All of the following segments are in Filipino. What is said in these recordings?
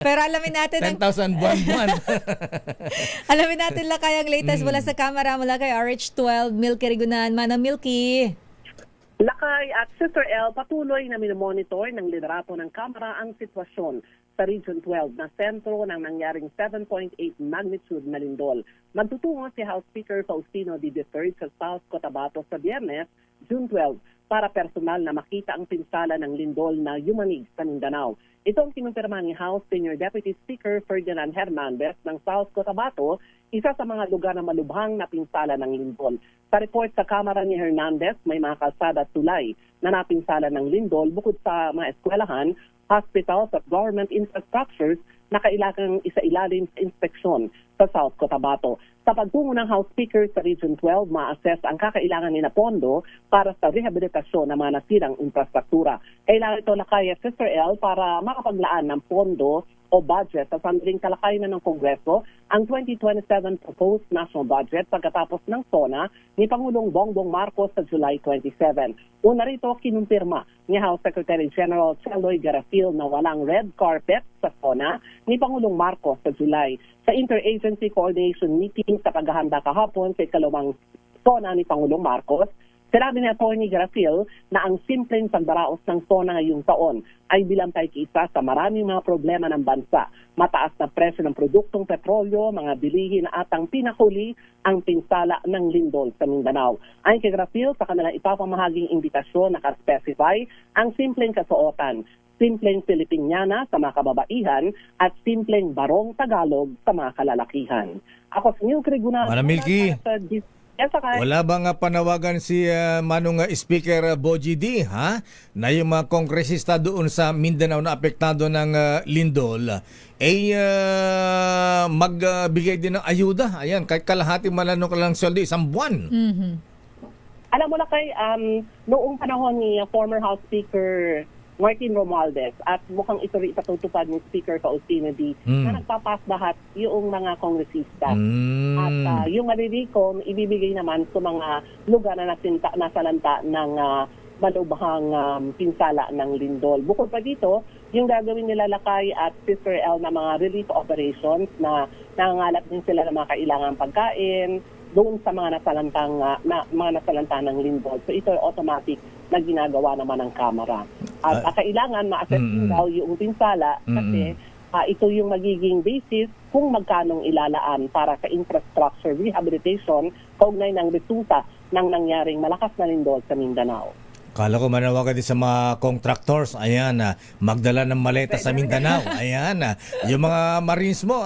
Pero alamin natin ang 10,000 buwan-buwan. alamin natin lakay ang latest mula sa kamera mula kay RH12 Milky Rigunan. Manang Milky. Lakay at Sister L patuloy na minomonitor ng liderato ng Kamara ang sitwasyon sa Region 12 na sentro ng nangyaring 7.8 magnitude na lindol. Magtutungo si House Speaker Faustino D. III sa South Cotabato sa Biyernes, June 12, para personal na makita ang pinsala ng lindol na yumanig sa Mindanao. Ito ang kinumpirma ni House Senior Deputy Speaker Ferdinand Hernandez ng South Cotabato, isa sa mga lugar na malubhang na pinsala ng lindol. Sa report sa Kamara ni Hernandez, may mga kalsada at tulay na napinsala ng lindol bukod sa mga eskwelahan, hospitals at government infrastructures na kailangang isailalim sa inspeksyon sa South Cotabato. Sa pagtungo ng House Speaker sa Region 12, ma-assess ang kakailangan ni na pondo para sa rehabilitasyon ng mga nasirang infrastruktura. Kailangan ito lakay at Sister L para makapaglaan ng pondo o budget sa sandaling talakay na ng Kongreso ang 2027 proposed national budget pagkatapos ng SONA ni Pangulong Bongbong Marcos sa July 27. Una rito, kinumpirma ni House Secretary General Cheloy Garafil na walang red carpet sa SONA ni Pangulong Marcos sa July. Sa Interagency Coordination Meeting sa paghahanda kahapon sa ikalawang SONA ni Pangulong Marcos, sinabi ni Atty. Garafil na ang simpleng pagdaraos ng SONA ngayong taon ay bilang paikisa sa maraming mga problema ng bansa. Mataas na presyo ng produktong petrolyo, mga bilihin at ang pinakuli ang pinsala ng lindol sa Mindanao. Ayon kay Garafil, sa kanilang ipapamahaging imbitasyon nakaspecify ang simpleng kasuotan, simpleng Filipiniana sa mga kababaihan at simpleng barong Tagalog sa mga kalalakihan. Ako si Milky Rigunan. Manang Milky. Yes, okay. Wala bang panawagan si Manong Speaker Bogie D, ha? Na yung mga kongresista doon sa Mindanao na apektado ng lindol, magbigay din ng ayuda. Ayan, kahit kalahati malanong ka lang sweldo, isang buwan. Mhm. Alam mo na kay, noong panahon ni former House Speaker Martin Romualdez at mukhang ito rin ipatutupad ni Speaker Faustino D na nagpapasbahat yung mga kongresista. At yung malilikom, ibibigay naman sa mga lugar na nasalanta ng malubhang pinsala ng lindol. Bukod pa dito, yung gagawin nila Lakay at Sister L na mga relief operations na nangangalap din sila ng mga kailangang pagkain doon sa mga nasalanta ng lindol. So ito ay automatic na ginagawa naman ng Kamara. At kailangan ma-assess daw yung pinsala kasi ito yung magiging basis kung magkanong ilalaan para sa infrastructure rehabilitation kaugnay ng resulta ng nangyaring malakas na lindol sa Mindanao. Kala ko manawagan din sa mga contractors, ayan, magdala ng maleta sa Mindanao. Ayan, yung mga Marines mo,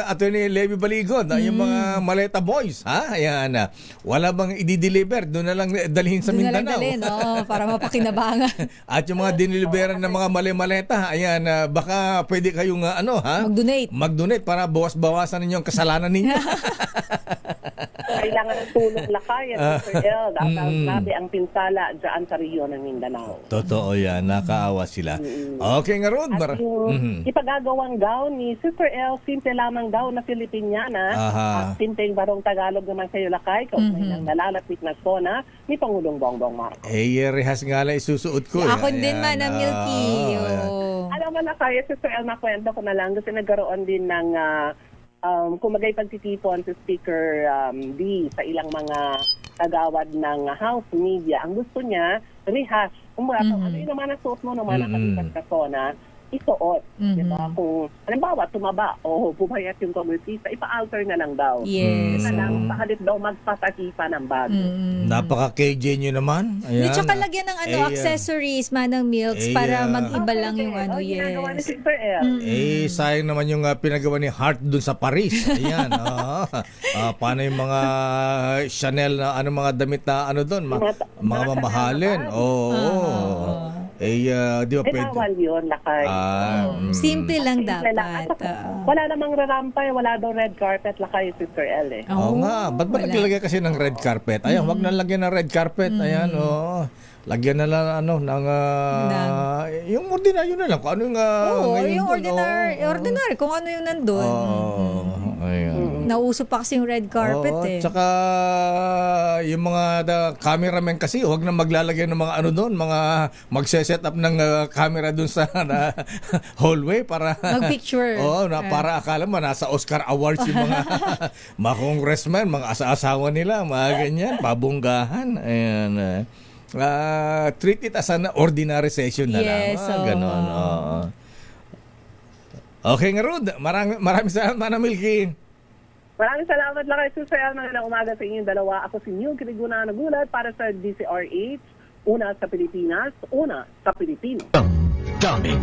Atty. Levy Baligod, yung mga maleta boys, ha? Ayan, wala bang i-deliver, doon na lang dalhin sa Doon na lang Mindanao. dalhin, para mapakinabangan. At yung mga diniliberan ng mga maleta, ayan, baka pwede kayong Mag-donate. Mag-donate para bawas-bawasan ninyo ang kasalanan ninyo. Kailangan ng tulong Lakay at Sister L dahil grabe ang pinsala dyan sa rehiyon ng Mindanao. Totoo yan, nakaawa sila. Okay nga Rod. At yung ipagagawang gown ni Sister L, simple lamang daw na Filipiniana. At simpleng barong Tagalog naman kayo Lakay, kaugnay ng nalalapit na SONA ni Pangulong Bongbong Marcos. Rehas nga lang isusuot ko. Ako din man, Milky. Alam mo Lakay, Sister L, nakwento ko na lang kasi nagkaroon din ng kumagay pagtitipon si Speaker D sa ilang mga kagawad ng House Media. Ang gusto niya, rehash. Kung ano yung naman nasuot mo, naman nakalipat ka SONA, isuot. Diba? Kung, halimbawa, tumaba o pumayat yung kongresista, ipa-alter na lang daw. Yes. Na lang, pahalit daw magpasahipa ng bago. Napaka-KJ nyo naman. Ayan. Di tsaka lagyan ng accessories, Manang Milks, para mag-iba lang yung ginagawa ni yes. Sister L. Sayang naman yung pinagawa ni Hart dun sa Paris. Ayan. Paano yung mga Chanel na mga damit na doon? Mga mamahalin. Di ba pwede? Bawal yun, Lakay. Simple lang Simple dapat. Wala namang rarampay, wala daw red carpet, Lakay, Sister L eh. Oo nga. Ba't ba naglagay kasi ng red carpet? Ayan, wag na lagyan ng red carpet. Ayan, lagyan na lang ng yung ordinaryo na lang. Kung ano yung yung ordinary. Kung ano yung nandun. Ayan. Nauso pa kasi yung red carpet Oo, eh. tsaka yung mga cameraman kasi huwag na maglalagay ng mga ano doon, mga magse-set up ng camera doon sa hallway para Mag-picture. Oo, para akala mo nasa Oscar Awards yung mga mga congressman, mga asa-asawa nila, mga ganyan, pabunggahan. Ayan. Treat it as an ordinary session na Yes, lang. oo. Ganon. Oo. Okay nga, Rod. Maraming salamat, Manang Milky. Maraming salamat lang kay Sister El. Magandang umaga sa inyong dalawa. Ako si Neil Kiriguna nagulat para sa DCRH. Una sa Pilipinas, una sa Pilipino. Dummy.